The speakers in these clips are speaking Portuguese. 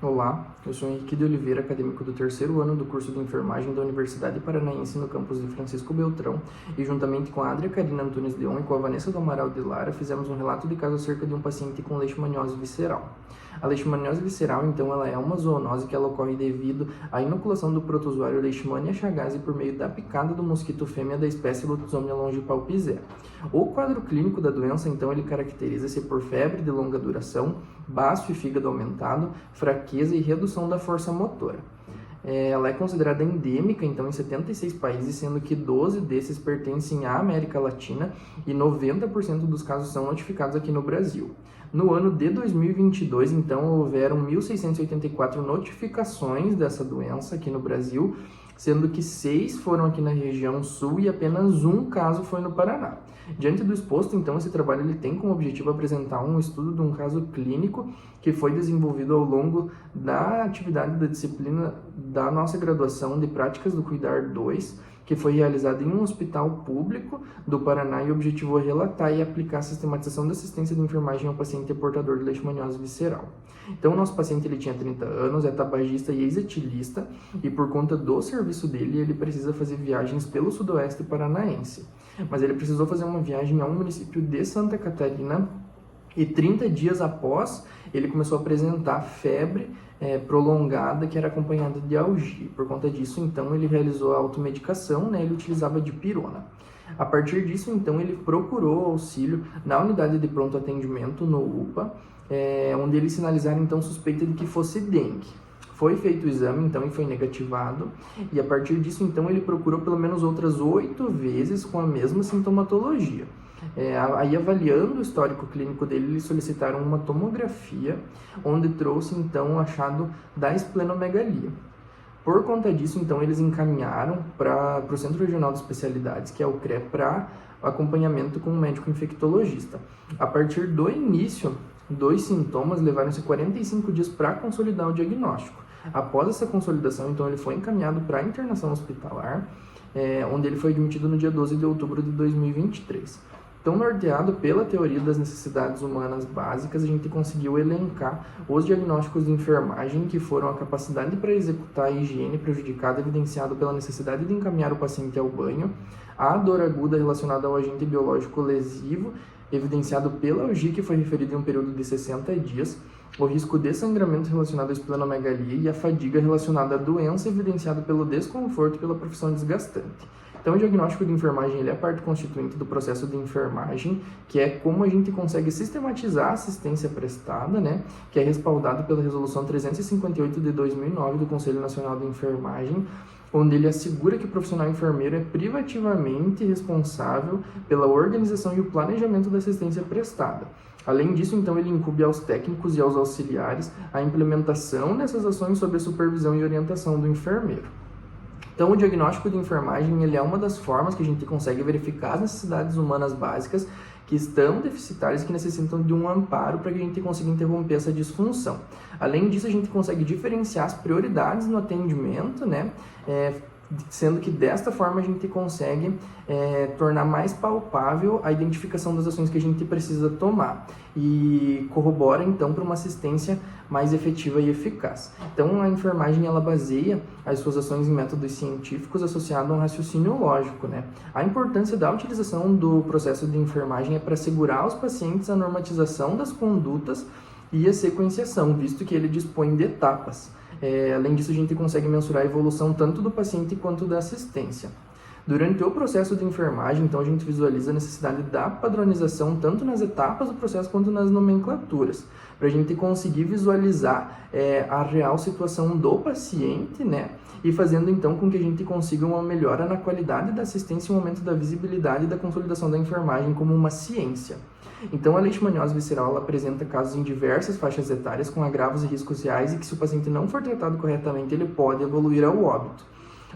Olá, eu sou Henrique de Oliveira, acadêmico do terceiro ano do curso de enfermagem da Universidade Paranaense no campus de Francisco Beltrão, e juntamente com a Adria Karina Antunes Leon e com a Vanessa do Amaral de Lara, fizemos um relato de caso acerca de um paciente com leishmaniose visceral. A leishmaniose visceral, então, ela é uma zoonose que ela ocorre devido à inoculação do protozoário Leishmania chagas por meio da picada do mosquito fêmea da espécie Lutzomia longipalpizea. O quadro clínico da doença, então, ele caracteriza-se por febre de longa duração, baço e fígado aumentado, fraqueza e redução da força motora. Ela é considerada endêmica, então, em 76 países, sendo que 12 desses pertencem à América Latina e 90% dos casos são notificados aqui no Brasil. No ano de 2022, então, houveram 1.684 notificações dessa doença aqui no Brasil, sendo que 6 foram aqui na região sul e apenas um caso foi no Paraná. Diante do exposto, então, esse trabalho ele tem como objetivo apresentar um estudo de um caso clínico que foi desenvolvido ao longo da atividade da disciplina da nossa graduação de Práticas do Cuidar 2, que foi realizado em um hospital público do Paraná e objetivou relatar e aplicar a sistematização da assistência de enfermagem ao paciente portador de leishmaniose visceral. Então, o nosso paciente ele tinha 30 anos, é tabagista e ex-etilista, e por conta do serviço dele, ele precisa fazer viagens pelo sudoeste paranaense. Mas ele precisou fazer uma viagem a um município de Santa Catarina, e 30 dias após, ele começou a apresentar febre prolongada que era acompanhada de algia. Por conta disso, então, ele realizou a automedicação, né? Ele utilizava dipirona. A partir disso, então, ele procurou auxílio na unidade de pronto atendimento, no UPA, onde eles sinalizaram, então, suspeita de que fosse dengue. Foi feito o exame, então, e foi negativado, e a partir disso, então, ele procurou pelo menos outras 8 vezes com a mesma sintomatologia. Aí, avaliando o histórico clínico dele, eles solicitaram uma tomografia, onde trouxe, então, o achado da esplenomegalia. Por conta disso, então, eles encaminharam para o Centro Regional de Especialidades, que é o CRE, para acompanhamento com um médico infectologista. A partir do início dos sintomas, levaram-se 45 dias para consolidar o diagnóstico. Após essa consolidação, então, ele foi encaminhado para a internação hospitalar, onde ele foi admitido no dia 12 de outubro de 2023. Então, norteado pela teoria das necessidades humanas básicas, a gente conseguiu elencar os diagnósticos de enfermagem, que foram a capacidade para executar a higiene prejudicada, evidenciado pela necessidade de encaminhar o paciente ao banho, a dor aguda relacionada ao agente biológico lesivo, evidenciado pela algia, que foi referida em um período de 60 dias, o risco de sangramento relacionado à esplenomegalia e a fadiga relacionada à doença, evidenciado pelo desconforto e pela profissão desgastante. Então, o diagnóstico de enfermagem ele é a parte constituinte do processo de enfermagem, que é como a gente consegue sistematizar a assistência prestada, né, que é respaldado pela Resolução 358 de 2009 do Conselho Nacional de Enfermagem, onde ele assegura que o profissional enfermeiro é privativamente responsável pela organização e o planejamento da assistência prestada. Além disso, então, ele incumbe aos técnicos e aos auxiliares a implementação dessas ações sob a supervisão e orientação do enfermeiro. Então, o diagnóstico de enfermagem ele é uma das formas que a gente consegue verificar as necessidades humanas básicas que estão deficitárias e que necessitam de um amparo para que a gente consiga interromper essa disfunção. Além disso, a gente consegue diferenciar as prioridades no atendimento, né? Sendo que desta forma a gente consegue tornar mais palpável a identificação das ações que a gente precisa tomar e corrobora então para uma assistência mais efetiva e eficaz. Então a enfermagem ela baseia as suas ações em métodos científicos associados a um raciocínio lógico, né? A importância da utilização do processo de enfermagem é para assegurar aos pacientes a normatização das condutas e a sequenciação, visto que ele dispõe de etapas. Além disso, a gente consegue mensurar a evolução tanto do paciente quanto da assistência. Durante o processo de enfermagem, então, a gente visualiza a necessidade da padronização tanto nas etapas do processo quanto nas nomenclaturas, para a gente conseguir visualizar a real situação do paciente, né? E fazendo então com que a gente consiga uma melhora na qualidade da assistência e um aumento da visibilidade e da consolidação da enfermagem como uma ciência. Então, a leishmaniose visceral ela apresenta casos em diversas faixas etárias com agravos e riscos reais e que, se o paciente não for tratado corretamente, ele pode evoluir ao óbito.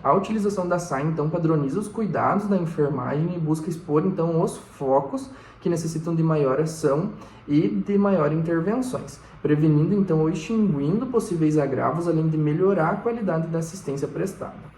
A utilização da SAI, então, padroniza os cuidados da enfermagem e busca expor, então, os focos que necessitam de maior ação e de maior intervenções, prevenindo, então, ou extinguindo possíveis agravos, além de melhorar a qualidade da assistência prestada.